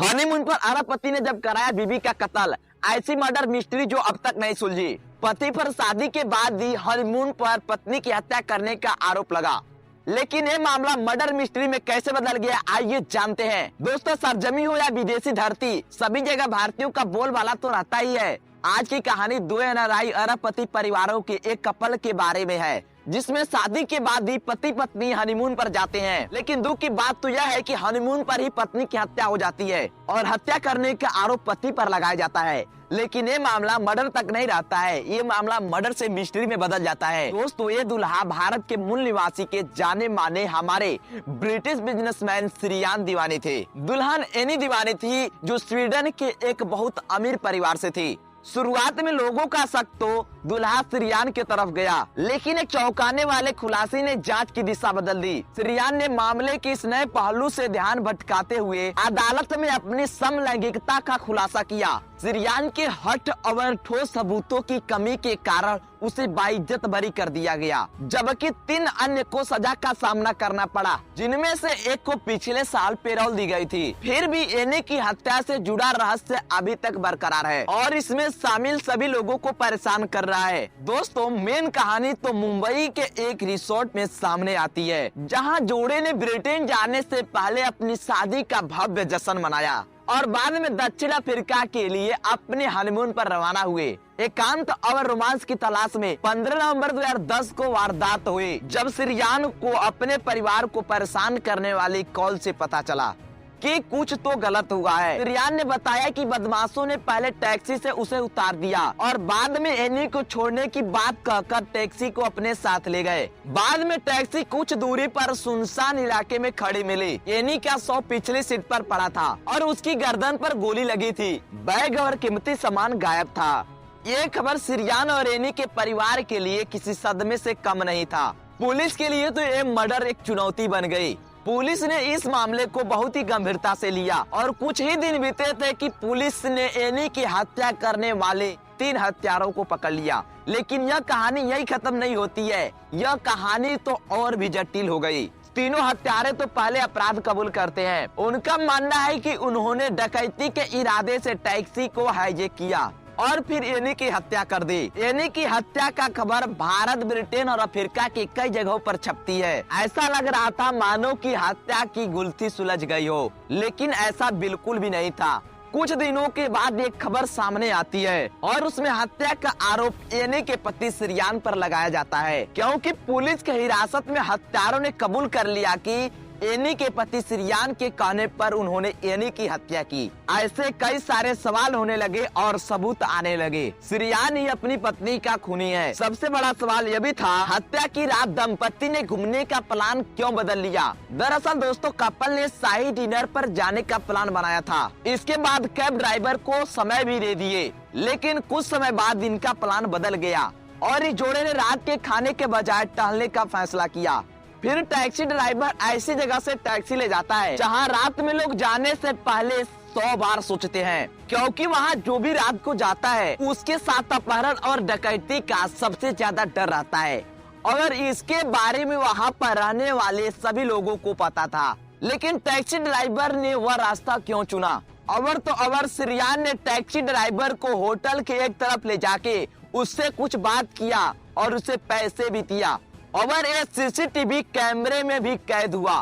Honeymoon पर अरब पति ने जब कराया बीवी का कत्ल, ऐसी मर्डर मिस्ट्री जो अब तक नहीं सुलझी। पति पर शादी के बाद भी हनीमून पर पत्नी की हत्या करने का आरोप लगा, लेकिन ये मामला मर्डर मिस्ट्री में कैसे बदल गया, आइए जानते हैं। दोस्तों, सरजमी हो या विदेशी धरती, सभी जगह भारतीयों का बोलबाला तो रहता ही है। आज की कहानी दो एनआरआई अरबपति परिवारों के एक कपल के बारे में है, जिसमें शादी के बाद भी पति पत्नी हनीमून पर जाते हैं। लेकिन दुख की बात तो यह है कि हनीमून पर ही पत्नी की हत्या हो जाती है और हत्या करने का आरोप पति पर लगाया जाता है। लेकिन ये मामला मर्डर तक नहीं रहता है, ये मामला मर्डर से मिस्ट्री में बदल जाता है। दोस्तों, ये दुल्हा भारत के मूल निवासी के जाने माने हमारे ब्रिटिश बिजनेसमैन श्रीयान दीवानी थे। दुल्हन एनी दीवानी थी, जो स्वीडन के एक बहुत अमीर परिवार से थी। शुरुआत में लोगों का शक तो दुल्हा श्रीयान की तरफ गया, लेकिन एक चौंकाने वाले खुलासे ने जांच की दिशा बदल दी। श्रीयान ने मामले के इस नए पहलू से ध्यान भटकाते हुए अदालत में अपनी समलैंगिकता का खुलासा किया। श्रीयान के हठ और ठोस सबूतों की कमी के कारण उसे बाइज्जत बरी कर दिया गया, जबकि 3 अन्य को सजा का सामना करना पड़ा, जिनमें से एक को पिछले साल पैरोल दी गई थी। फिर भी एनी की हत्या से जुड़ा रहस्य अभी तक बरकरार है और इसमें शामिल सभी लोगों को परेशान कर रहा है। दोस्तों, मेन कहानी तो मुंबई के एक रिसोर्ट में सामने आती है, जहां जोड़े ने ब्रिटेन जाने से पहले अपनी शादी का भव्य जश्न मनाया और बाद में दक्षिण अफ्रीका के लिए अपने हनीमून पर रवाना हुए। एकांत और रोमांस की तलाश में 15 नवंबर 2010 को वारदात हुई, जब श्रीयान को अपने परिवार को परेशान करने वाली कॉल से पता चला कि कुछ तो गलत हुआ है। श्रीयान ने बताया कि बदमाशों ने पहले टैक्सी से उसे उतार दिया और बाद में एनी को छोड़ने की बात कहकर टैक्सी को अपने साथ ले गए। बाद में टैक्सी कुछ दूरी पर सुनसान इलाके में खड़ी मिली। एनी का शव पिछली सीट पर पड़ा था और उसकी गर्दन पर गोली लगी थी। बैग और कीमती सामान गायब था। ये खबर श्रीयान और एनी के परिवार के लिए किसी सदमे से कम नहीं था। पुलिस के लिए तो ये मर्डर एक चुनौती बन गई। पुलिस ने इस मामले को बहुत ही गंभीरता से लिया और कुछ ही दिन बीते थे कि पुलिस ने एनी की हत्या करने वाले 3 हत्यारों को पकड़ लिया। लेकिन यह कहानी यही खत्म नहीं होती है, यह कहानी तो और भी जटिल हो गई। तीनों हत्यारे तो पहले अपराध कबूल करते हैं। उनका मानना है कि उन्होंने डकैती के इरादे से टैक्सी को हाईजैक किया और फिर एनी की हत्या कर दी। एनी की हत्या का खबर भारत, ब्रिटेन और अफ्रीका की कई जगहों पर छपती है। ऐसा लग रहा था मानो कि हत्या की गुत्थी सुलझ गई हो, लेकिन ऐसा बिल्कुल भी नहीं था। कुछ दिनों के बाद एक खबर सामने आती है और उसमें हत्या का आरोप एनी के पति श्रीयान पर लगाया जाता है, क्योंकि पुलिस के हिरासत में हत्यारों ने कबूल कर लिया कि एनी के पति श्रीयान के कहने पर उन्होंने एनी की हत्या की। ऐसे कई सारे सवाल होने लगे और सबूत आने लगे। श्रीयान ही अपनी पत्नी का खूनी है। सबसे बड़ा सवाल यह भी था, हत्या की रात दंपति ने घूमने का प्लान क्यों बदल लिया। दरअसल दोस्तों, कपल ने शाही डिनर पर जाने का प्लान बनाया था। इसके बाद कैब ड्राइवर को समय भी दे दिए, लेकिन कुछ समय बाद इनका प्लान बदल गया और इस जोड़े ने रात के खाने के बजाय टहलने का फैसला किया। फिर टैक्सी ड्राइवर ऐसी जगह से टैक्सी ले जाता है जहां रात में लोग जाने से पहले 100 बार सोचते हैं, क्योंकि वहां जो भी रात को जाता है उसके साथ अपहरण और डकैती का सबसे ज्यादा डर रहता है और इसके बारे में वहां पर रहने वाले सभी लोगों को पता था। लेकिन टैक्सी ड्राइवर ने वह रास्ता क्यों चुना? अवर तो अवर श्रीयान ने टैक्सी ड्राइवर को होटल के एक तरफ ले जाके उससे कुछ बात किया और उसे पैसे भी दिया और ये सीसीटीवी कैमरे में भी कैद हुआ।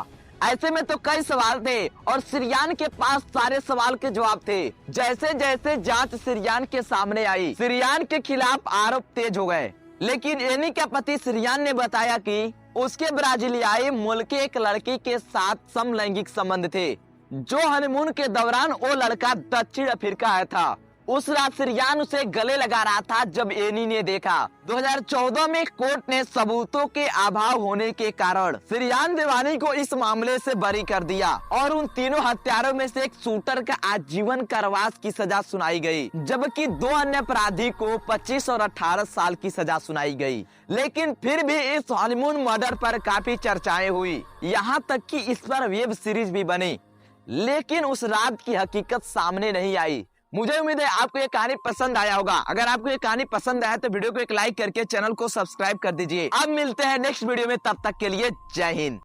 ऐसे में तो कई सवाल थे और श्रीयान के पास सारे सवाल के जवाब थे। जैसे जैसे जांच श्रीयान के सामने आई, श्रीयान के खिलाफ आरोप तेज हो गए। लेकिन एनी का पति श्रीयान ने बताया कि उसके ब्राजीलियाई मूल के एक लड़की के साथ समलैंगिक संबंध थे, जो हनीमून के दौरान वो लड़का दक्षिण अफ्रीका आया था। उस रात श्रीयान उसे गले लगा रहा था जब एनी ने देखा। 2014 में कोर्ट ने सबूतों के अभाव होने के कारण श्रीयान दीवानी को इस मामले से बरी कर दिया और उन तीनों हत्यारों में से एक शूटर का आजीवन कारावास की सजा सुनाई गई, जबकि 2 अन्य अपराधी को 25 और 18 साल की सजा सुनाई गई। लेकिन फिर भी इस हनीमून मर्डर पर काफी चर्चाएं हुई, यहाँ तक कि इस पर वेब सीरीज भी बनी, लेकिन उस रात की हकीकत सामने नहीं आई। मुझे उम्मीद है आपको ये कहानी पसंद आया होगा। अगर आपको ये कहानी पसंद आया तो वीडियो को एक लाइक करके चैनल को सब्सक्राइब कर दीजिए। अब मिलते हैं नेक्स्ट वीडियो में, तब तक के लिए जय हिंद।